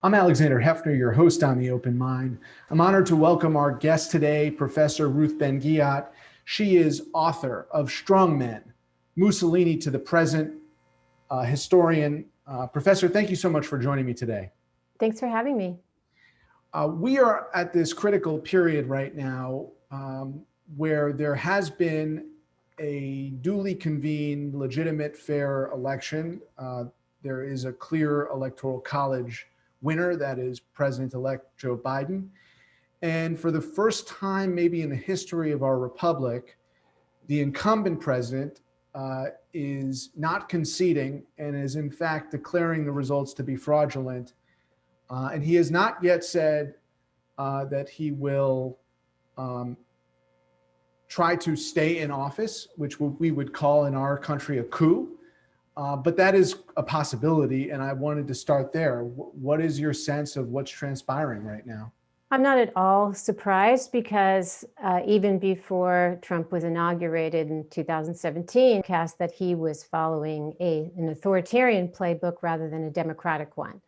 I'm Alexander Hefner, your host on The Open Mind. I'm honored to welcome our guest today, Professor Ruth Ben-Ghiat. She is author of Strong Men, Mussolini to the Present, historian. Professor, thank you so much for joining me today. Thanks for having me. We are at this critical period right now where there has been a duly convened, legitimate, fair election. There is a clear electoral college winner, that is President-elect Joe Biden. And for the first time, maybe in the history of our republic, the incumbent president is not conceding and is in fact declaring the results to be fraudulent. And he has not yet said that he will try to stay in office, which we would call in our country a coup. But that is a possibility, and I wanted to start there. What is your sense of what's transpiring right now? I'm not at all surprised because even before Trump was inaugurated in 2017, cast that he was following an authoritarian playbook rather than a democratic one.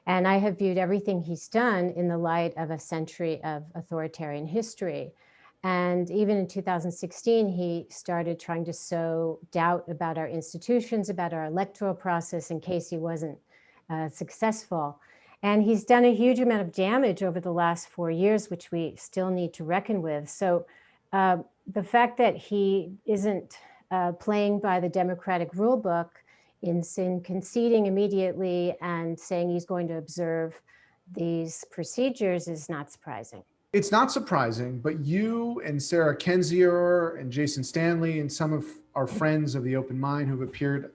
And I have viewed everything he's done in the light of a century of authoritarian history. And even in 2016, he started trying to sow doubt about our institutions, about our electoral process in case he wasn't successful. And he's done a huge amount of damage over the last 4 years, which we still need to reckon with. So the fact that he isn't playing by the democratic rule book in conceding immediately and saying he's going to observe these procedures is not surprising. It's not surprising, but you and Sarah Kendzior and Jason Stanley and some of our friends of The Open Mind who've appeared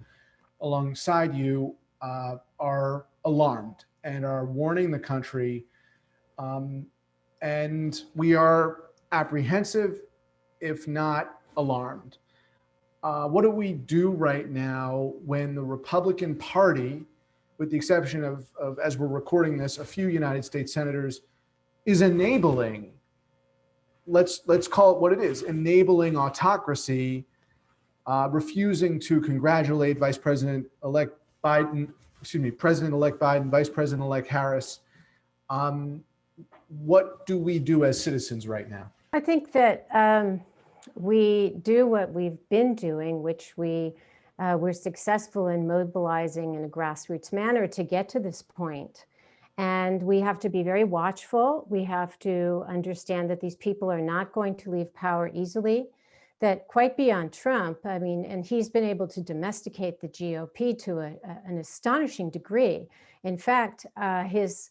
alongside you are alarmed and are warning the country. And we are apprehensive, if not alarmed. What do we do right now when the Republican Party, with the exception of, as we're recording this, a few United States senators, is enabling, let's call it what it is, enabling autocracy, refusing to congratulate President-elect Biden, Vice President-elect Harris. What do we do as citizens right now? I think that we do what we've been doing, which we're successful in mobilizing in a grassroots manner to get to this point. And we have to be very watchful. We have to understand that these people are not going to leave power easily, that quite beyond Trump, I mean, and he's been able to domesticate the GOP to an astonishing degree. In fact, his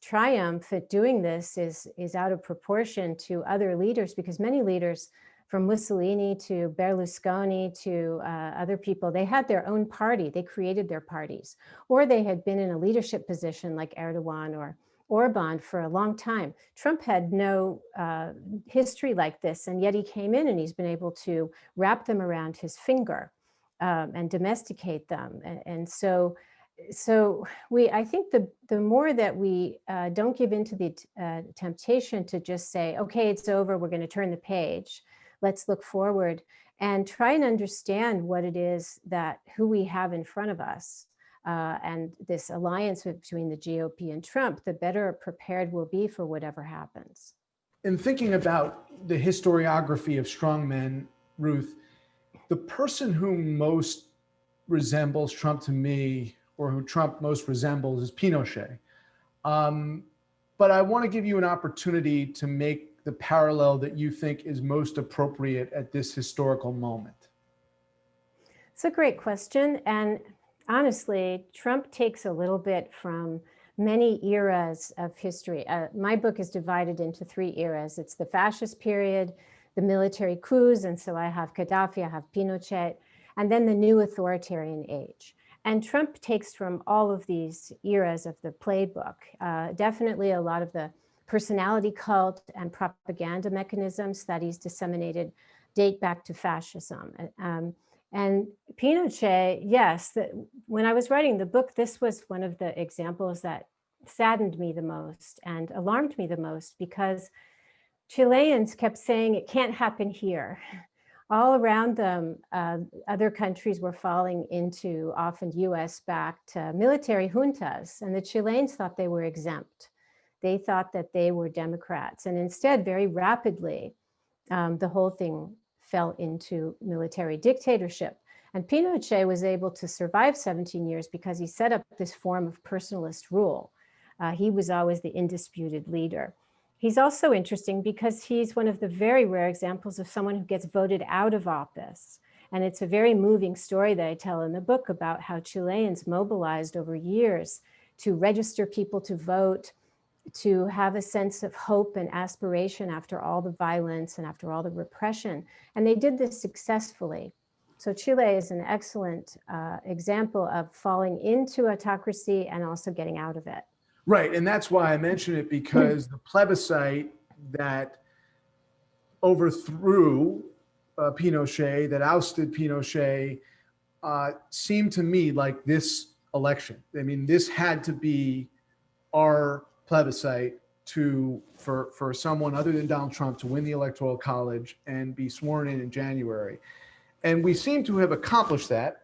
triumph at doing this is out of proportion to other leaders, because many leaders, from Mussolini to Berlusconi to other people, they had their own party. They created their parties, or they had been in a leadership position like Erdogan or Orban for a long time. Trump had no history like this, and yet he came in and he's been able to wrap them around his finger and domesticate them. And so I think the more that we don't give into the temptation to just say, okay, it's over, we're going to turn the page. Let's look forward and try and understand what it is who we have in front of us. And this alliance between the GOP and Trump, the better prepared we'll be for whatever happens. In thinking about the historiography of strong men, Ruth, the person who most resembles Trump to me, or who Trump most resembles, is Pinochet. But I want to give you an opportunity to make the parallel that you think is most appropriate at this historical moment. It's a great question. And honestly, Trump takes a little bit from many eras of history. My book is divided into 3 eras. It's the fascist period, the military coups, and so I have Gaddafi, I have Pinochet, and then the new authoritarian age. And Trump takes from all of these eras of the playbook. Definitely a lot of the personality cult and propaganda mechanisms that he's disseminated date back to fascism. And Pinochet, yes, when I was writing the book, this was one of the examples that saddened me the most and alarmed me the most, because Chileans kept saying it can't happen here. all around them, other countries were falling into often US-backed military juntas, and the Chileans thought they were exempt. They thought that they were Democrats, and instead, very rapidly, the whole thing fell into military dictatorship. And Pinochet was able to survive 17 years because he set up this form of personalist rule. He was always the indisputed leader. He's also interesting because he's one of the very rare examples of someone who gets voted out of office. And it's a very moving story that I tell in the book about how Chileans mobilized over years to register people to vote, to have a sense of hope and aspiration after all the violence and after all the repression. And they did this successfully. So Chile is an excellent example of falling into autocracy and also getting out of it. Right. And that's why I mention it, because the plebiscite that overthrew Pinochet, that ousted Pinochet, seemed to me like this election. I mean, this had to be our plebiscite for someone other than Donald Trump to win the Electoral College and be sworn in January. And we seem to have accomplished that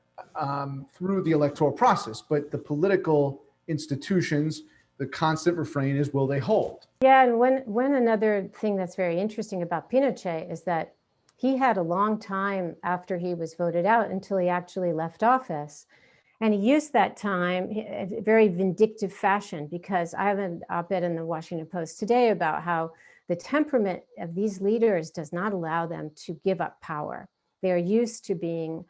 through the electoral process, but the political institutions, the constant refrain is, will they hold? Yeah, and when another thing that's very interesting about Pinochet is that he had a long time after he was voted out until he actually left office. And he used that time in a very vindictive fashion, because I have an op-ed in the Washington Post today about how the temperament of these leaders does not allow them to give up power. They're used to being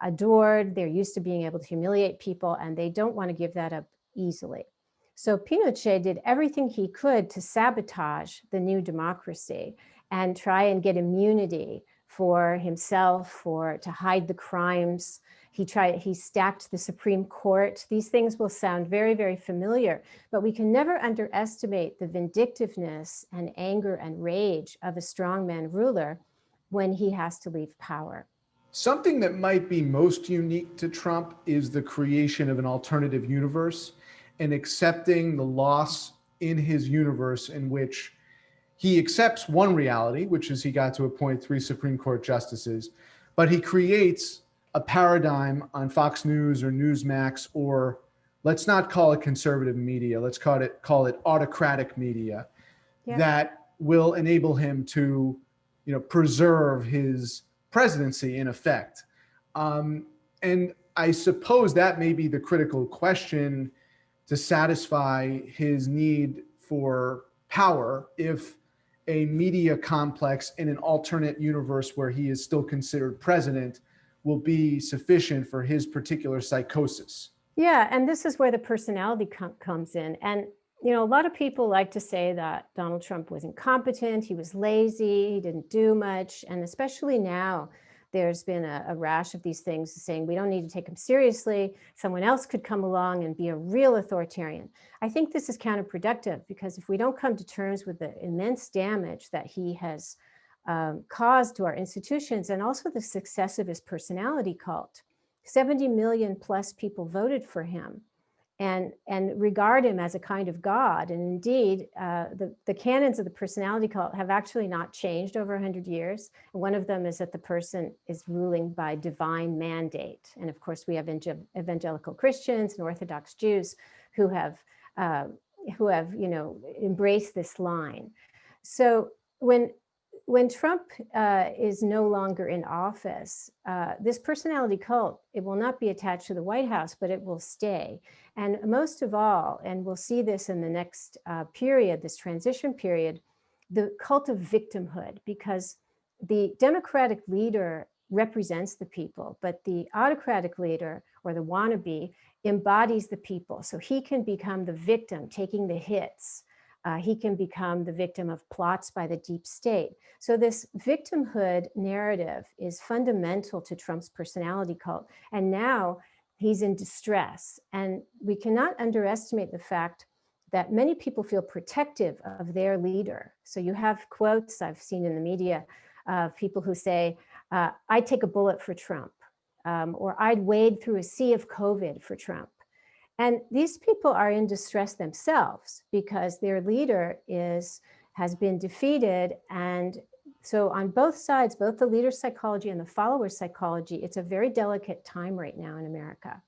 adored, they're used to being able to humiliate people, and they don't want to give that up easily. So Pinochet did everything he could to sabotage the new democracy and try and get immunity for himself, to hide the crimes. He stacked the Supreme Court. These things will sound very, very familiar, but we can never underestimate the vindictiveness and anger and rage of a strongman ruler when he has to leave power. Something that might be most unique to Trump is the creation of an alternative universe and accepting the loss in his universe in which he accepts one reality, which is he got to appoint 3 Supreme Court justices, but he creates a paradigm on Fox News or Newsmax, or let's not call it conservative media, let's call it autocratic media, that will enable him to, preserve his presidency in effect. And I suppose that may be the critical question to satisfy his need for power, if a media complex in an alternate universe where he is still considered president will be sufficient for his particular psychosis. Yeah, and this is where the personality comes in. And, a lot of people like to say that Donald Trump was incompetent, he was lazy, he didn't do much. And especially now, there's been a rash of these things saying we don't need to take him seriously. Someone else could come along and be a real authoritarian. I think this is counterproductive, because if we don't come to terms with the immense damage that he has caused to our institutions, and also the success of his personality cult, 70 million plus people voted for him and regard him as a kind of god. And indeed, the canons of the personality cult have actually not changed over 100 years. And one of them is that the person is ruling by divine mandate. And of course, we have evangelical Christians and Orthodox Jews who have embraced this line. So when Trump is no longer in office, this personality cult, it will not be attached to the White House, but it will stay. And most of all, and we'll see this in the next period, this transition period, the cult of victimhood, because the Democratic leader represents the people, but the autocratic leader, or the wannabe, embodies the people. So he can become the victim, taking the hits. He can become the victim of plots by the deep state. So this victimhood narrative is fundamental to Trump's personality cult. And now he's in distress. And we cannot underestimate the fact that many people feel protective of their leader. So you have quotes I've seen in the media of people who say, I'd take a bullet for Trump, or I'd wade through a sea of COVID for Trump. And these people are in distress themselves because their leader has been defeated, and So on both sides, both the leader psychology and the follower psychology, it's a very delicate time right now in America.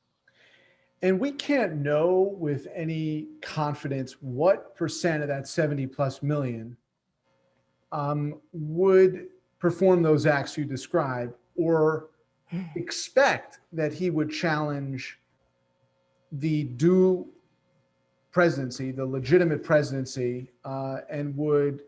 And we can't know with any confidence what percent of that 70 plus million would perform those acts you describe, or expect that he would challenge the due presidency, the legitimate presidency, and would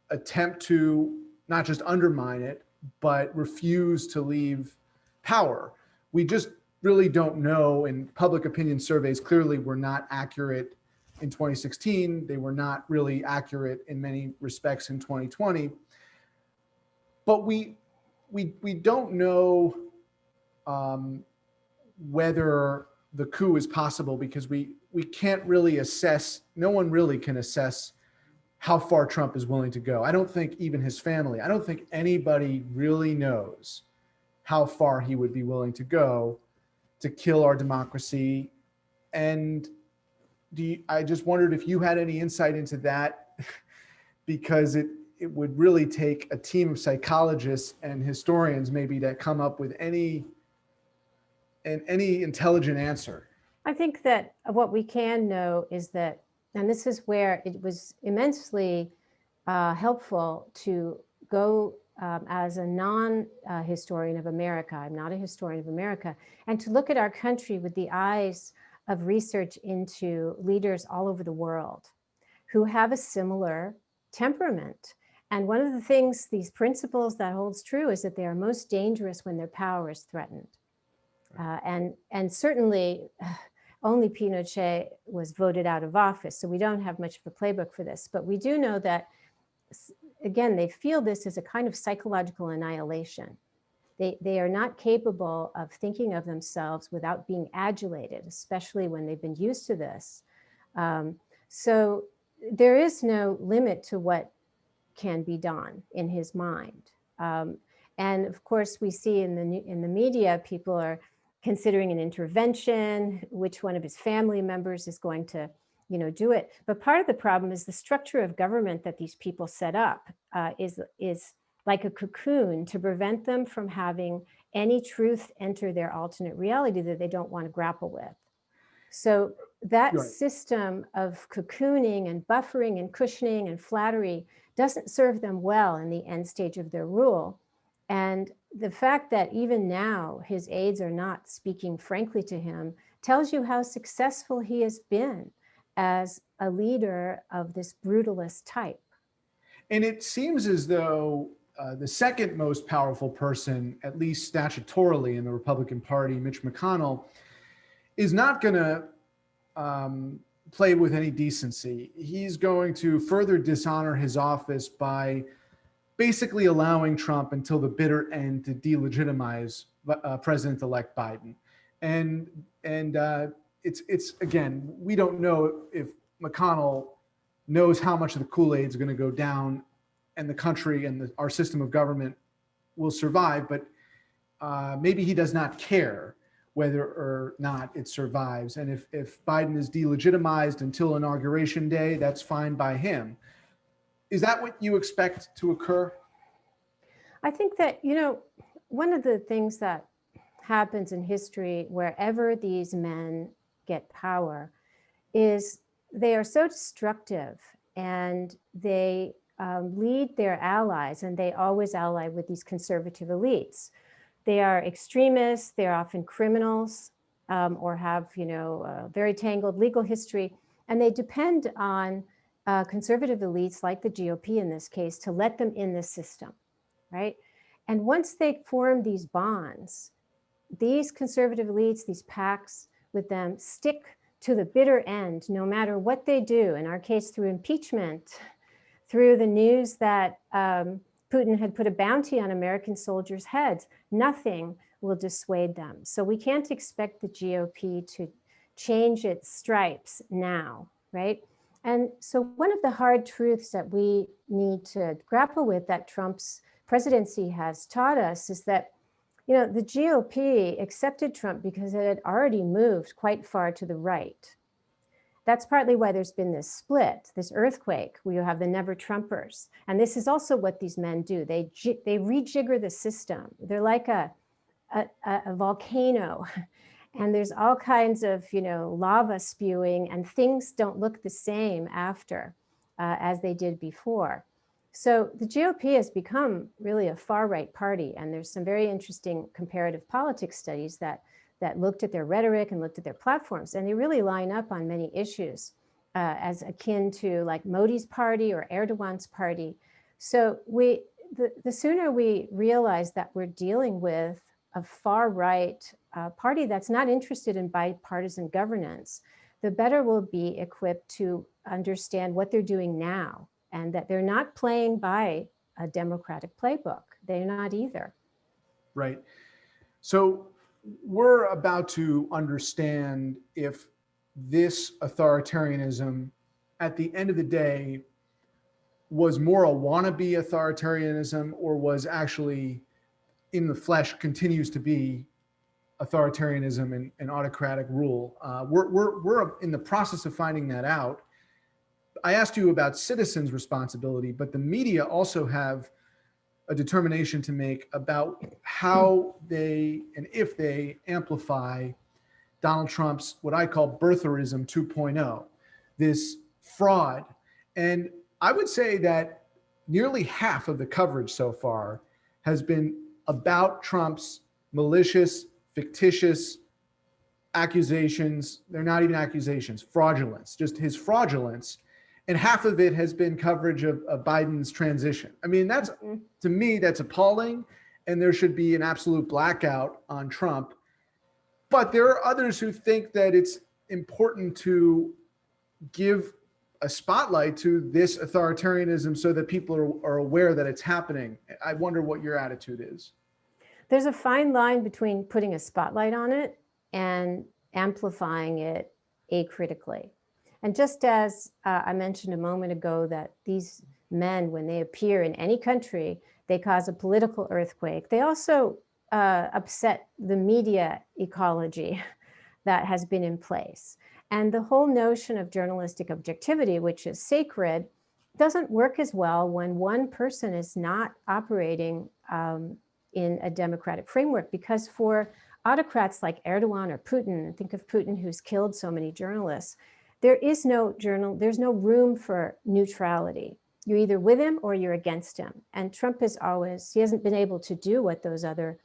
attempt to not just undermine it, but refuse to leave power. We just really don't know, and public opinion surveys clearly were not accurate in 2016. They were not really accurate in many respects in 2020. But we don't know whether the coup is possible, because we can't really assess, no one really can assess how far Trump is willing to go. I don't think even his family, I don't think anybody really knows how far he would be willing to go to kill our democracy. And I just wondered if you had any insight into that, because it would really take a team of psychologists and historians maybe to come up with any intelligent answer. I think that what we can know is that, and this is where it was immensely helpful to go as a non-historian of America, I'm not a historian of America, and to look at our country with the eyes of research into leaders all over the world who have a similar temperament. And one of the things, these principles that holds true, is that they are most dangerous when their power is threatened. And certainly only Pinochet was voted out of office, so we don't have much of a playbook for this. But we do know that, again, they feel this as a kind of psychological annihilation. They are not capable of thinking of themselves without being adulated, especially when they've been used to this. So there is no limit to what can be done in his mind. And of course, we see in the media, people are considering an intervention, which one of his family members is going to do it. But part of the problem is the structure of government that these people set up is like a cocoon to prevent them from having any truth enter their alternate reality that they don't want to grapple with. So that Right. system of cocooning and buffering and cushioning and flattery doesn't serve them well in the end stage of their rule. And the fact that even now his aides are not speaking frankly to him tells you how successful he has been as a leader of this brutalist type. And it seems as though the second most powerful person, at least statutorily in the Republican Party, Mitch McConnell, is not going to play with any decency. He's going to further dishonor his office by basically allowing Trump until the bitter end to delegitimize President-elect Biden. And it's again, we don't know if McConnell knows how much of the Kool-Aid is going to go down and the country and our system of government will survive, but maybe he does not care whether or not it survives. And if Biden is delegitimized until Inauguration Day, that's fine by him. Is that what you expect to occur? I think that, one of the things that happens in history wherever these men get power is they are so destructive, and they lead their allies, and they always ally with these conservative elites. They are extremists, they're often criminals, or have, a very tangled legal history, and they depend on conservative elites like the GOP in this case to let them in this system, right? And once they form these bonds, these conservative elites, these pacts with them, stick to the bitter end, no matter what they do. In our case, through impeachment, through the news that Putin had put a bounty on American soldiers' heads, nothing will dissuade them. So we can't expect the GOP to change its stripes now, right? And so one of the hard truths that we need to grapple with, that Trump's presidency has taught us, is that the GOP accepted Trump because it had already moved quite far to the right. That's partly why there's been this split, this earthquake, where you have the never Trumpers. And this is also what these men do. They rejigger the system. They're like a volcano. And there's all kinds of, lava spewing, and things don't look the same after as they did before. So the GOP has become really a far-right party. And there's some very interesting comparative politics studies that looked at their rhetoric and looked at their platforms, and they really line up on many issues as akin to like Modi's party or Erdogan's party. So the sooner we realize that we're dealing with a far-right party that's not interested in bipartisan governance, the better we'll be equipped to understand what they're doing now, and that they're not playing by a democratic playbook. They're not either. Right. So we're about to understand if this authoritarianism, at the end of the day, was more a wannabe authoritarianism, or was actually in the flesh continues to be authoritarianism and autocratic rule. We're in the process of finding that out. I asked you about citizens' responsibility, but the media also have a determination to make about how they and if they amplify Donald Trump's what I call birtherism 2.0, this fraud. And I would say that nearly half of the coverage so far has been about Trump's malicious, fictitious accusations. They're not even accusations, fraudulence, just his fraudulence. And half of it has been coverage of Biden's transition. I mean, that's, to me, that's appalling. And there should be an absolute blackout on Trump. But there are others who think that it's important to give a spotlight to this authoritarianism so that people are aware that it's happening. I wonder what your attitude is. There's a fine line between putting a spotlight on it and amplifying it acritically. And just as I mentioned a moment ago that these men, when they appear in any country, they cause a political earthquake, they also upset the media ecology that has been in place. And the whole notion of journalistic objectivity, which is sacred, doesn't work as well when one person is not operating in a democratic framework. Because for autocrats like Erdogan or Putin, think of Putin who's killed so many journalists, there's no room for neutrality. You're either with him or you're against him. And Trump he hasn't been able to do what those other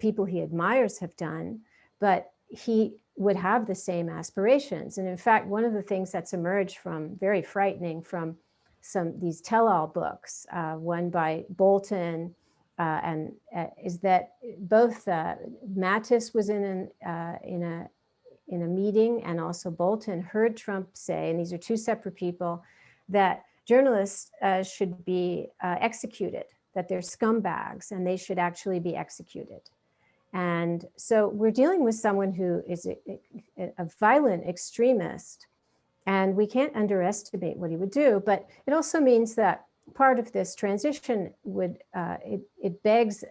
people he admires have done, but he would have the same aspirations. And in fact, one of the things that's emerged very frightening from these tell-all books, one by Bolton, is that both Mattis was in a meeting, and also Bolton heard Trump say, and these are two separate people, that journalists should be executed, that they're scumbags and they should actually be executed. And so we're dealing with someone who is a violent extremist, and we can't underestimate what he would do. But it also means that part of this transition it begs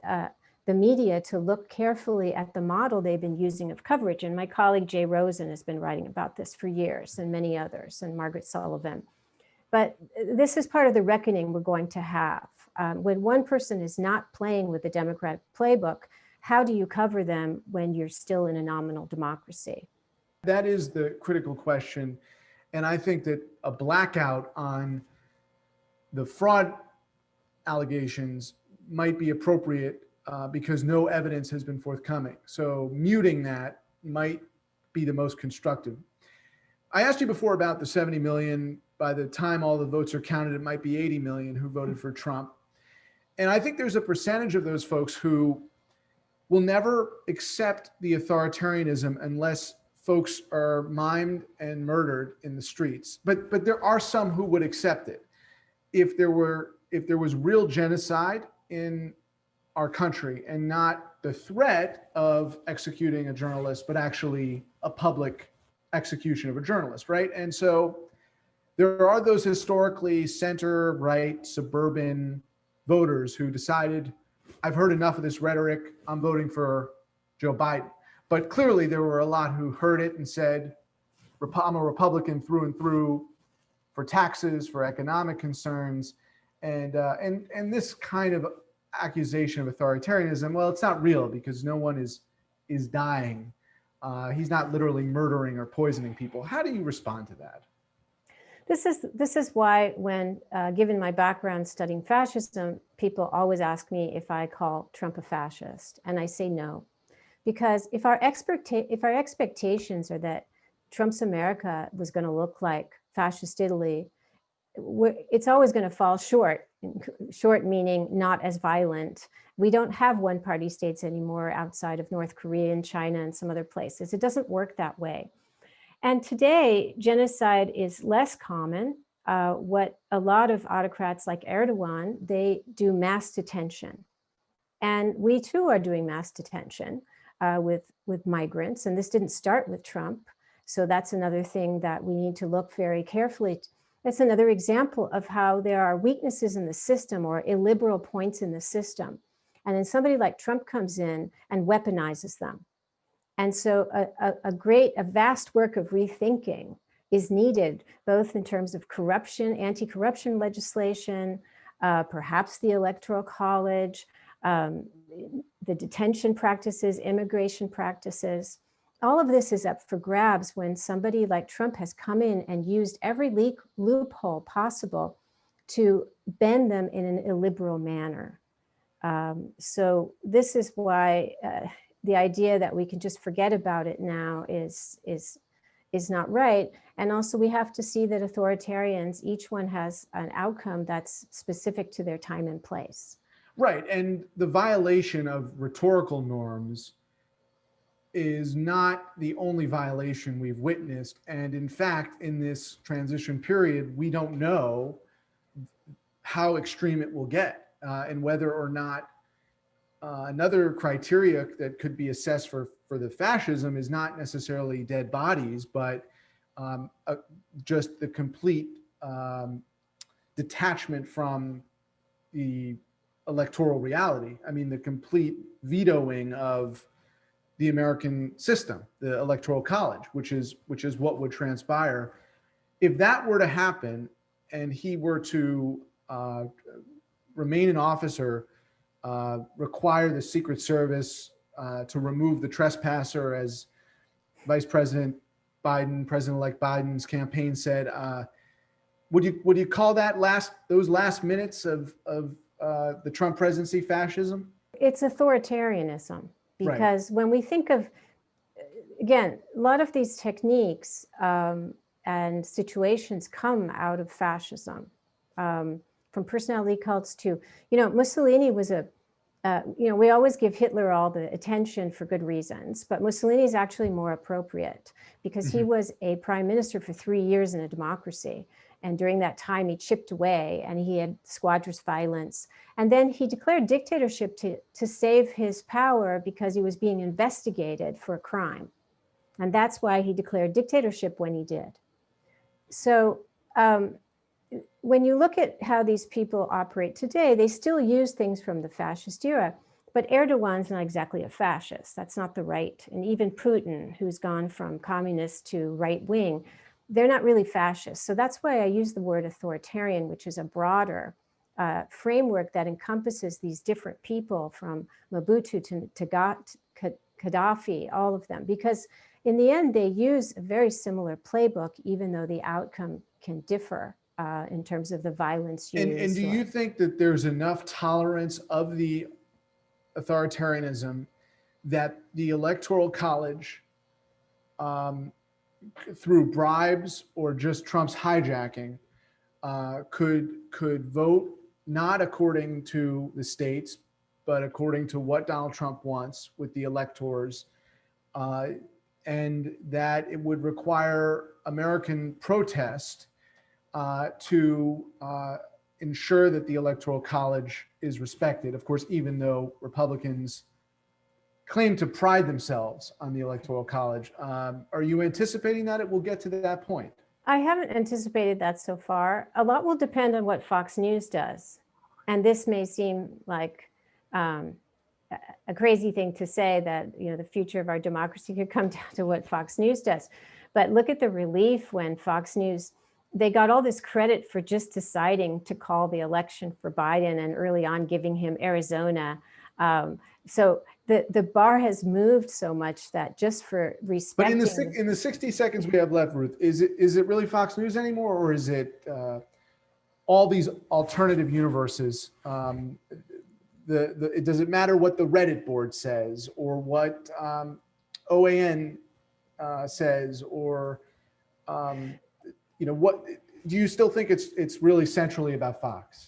the media to look carefully at the model they've been using of coverage. And my colleague Jay Rosen has been writing about this for years, and many others, and Margaret Sullivan. But this is part of the reckoning we're going to have. When one person is not playing with the Democratic playbook, how do you cover them when you're still in a nominal democracy? That is the critical question. And I think that a blackout on the fraud allegations might be appropriate because no evidence has been forthcoming. So muting that might be the most constructive. I asked you before about the 70 million. By the time all the votes are counted, it might be 80 million who voted for Trump. And I think there's a percentage of those folks who will never accept the authoritarianism unless folks are maimed and murdered in the streets. But there are some who would accept it. If there was real genocide in our country, and not the threat of executing a journalist, but actually a public execution of a journalist, right? And so there are those historically center-right suburban voters who decided, I've heard enough of this rhetoric, I'm voting for Joe Biden. But clearly there were a lot who heard it and said, I'm a Republican through and through for taxes, for economic concerns, and this kind of accusation of authoritarianism. Well, it's not real because no one is dying. He's not literally murdering or poisoning people. How do you respond to that? This is why when, given my background studying fascism, people always ask me if I call Trump a fascist, and I say no. Because if our expectations are that Trump's America was going to look like fascist Italy, it's always going to fall short. Short meaning not as violent. We don't have one-party states anymore outside of North Korea and China and some other places. It doesn't work that way. And today, genocide is less common. What a lot of autocrats like Erdogan, they do mass detention. And we too are doing mass detention with migrants. And this didn't start with Trump. So that's another thing that we need to look very carefully. That's another example of how there are weaknesses in the system or illiberal points in the system. And then somebody like Trump comes in and weaponizes them. And so a vast work of rethinking is needed, both in terms of corruption, anti-corruption legislation, perhaps the Electoral College, the detention practices, immigration practices. All of this is up for grabs when somebody like Trump has come in and used every loophole possible to bend them in an illiberal manner. So this is why the idea that we can just forget about it now is not right. And also we have to see that authoritarians, each one has an outcome that's specific to their time and place. Right, and the violation of rhetorical norms is not the only violation we've witnessed. And in fact, in this transition period, we don't know how extreme it will get and whether or not another criteria that could be assessed for the fascism is not necessarily dead bodies, but just the complete detachment from the electoral reality. I mean, the complete vetoing of the American system, the Electoral College, which is what would transpire. If that were to happen and he were to remain an officer, require the Secret Service to remove the trespasser, as Vice President Biden, President-elect Biden's campaign said, would you call that those last minutes of the Trump presidency fascism? It's authoritarianism, because when we think of, again, a lot of these techniques and situations come out of fascism, from personality cults to, Mussolini was we always give Hitler all the attention for good reasons, but Mussolini is actually more appropriate because he was a prime minister for 3 years in a democracy. And during that time, he chipped away and he had squadrous violence. And then he declared dictatorship to save his power because he was being investigated for a crime. And that's why he declared dictatorship when he did. So when you look at how these people operate today, they still use things from the fascist era. But Erdogan's not exactly a fascist. That's not the right. And even Putin, who's gone from communist to right wing, they're not really fascist. So that's why I use the word authoritarian, which is a broader framework that encompasses these different people from Mobutu to Gaddafi, all of them. Because in the end, they use a very similar playbook, even though the outcome can differ in terms of the violence used. And do you think that there's enough tolerance of the authoritarianism that the Electoral College, through bribes or just Trump's hijacking, could vote not according to the states, but according to what Donald Trump wants with the electors, and that it would require American protest to ensure that the Electoral College is respected? Of course, even though Republicans claim to pride themselves on the Electoral College. Are you anticipating that it will get to that point? I haven't anticipated that so far. A lot will depend on what Fox News does. And this may seem like a crazy thing to say, that the future of our democracy could come down to what Fox News does. But look at the relief when Fox News, they got all this credit for just deciding to call the election for Biden and early on giving him Arizona. So the bar has moved so much that just for But respecting. in the 60 seconds we have left, Ruth, is it really Fox News anymore, or is it all these alternative universes? Does it matter what the Reddit board says, or what OAN says, or what? Do you still think it's really centrally about Fox?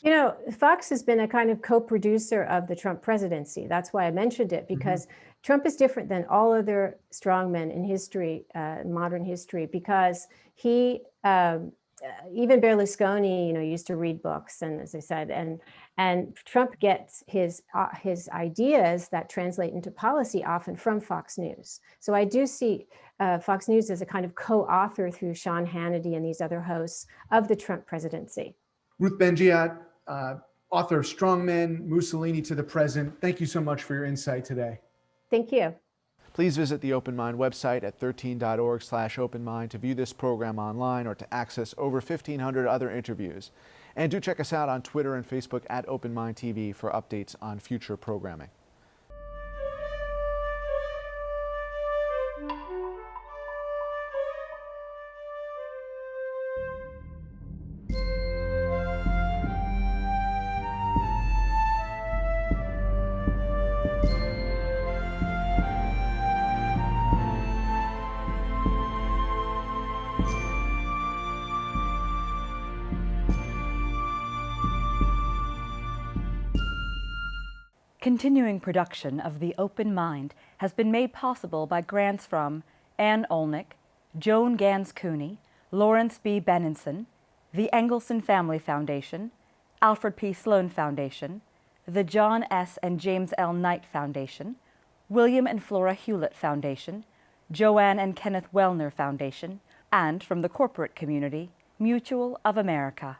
Fox has been a kind of co-producer of the Trump presidency. That's why I mentioned it, because Trump is different than all other strongmen in history, modern history, because he, even Berlusconi, used to read books, and as I said, and Trump gets his ideas that translate into policy often from Fox News. So I do see Fox News as a kind of co-author through Sean Hannity and these other hosts of the Trump presidency. Ruth Ben-Ghiat, author of Strongmen, Mussolini to the Present. Thank you so much for your insight today. Thank you. Please visit the Open Mind website at 13.org/openmind to view this program online or to access over 1,500 other interviews. And do check us out on Twitter and Facebook at Open Mind TV for updates on future programming. Continuing production of The Open Mind has been made possible by grants from Ann Olnick, Joan Gans Cooney, Lawrence B. Benenson, the Engelson Family Foundation, Alfred P. Sloan Foundation, the John S. and James L. Knight Foundation, William and Flora Hewlett Foundation, Joanne and Kenneth Wellner Foundation, and from the corporate community, Mutual of America.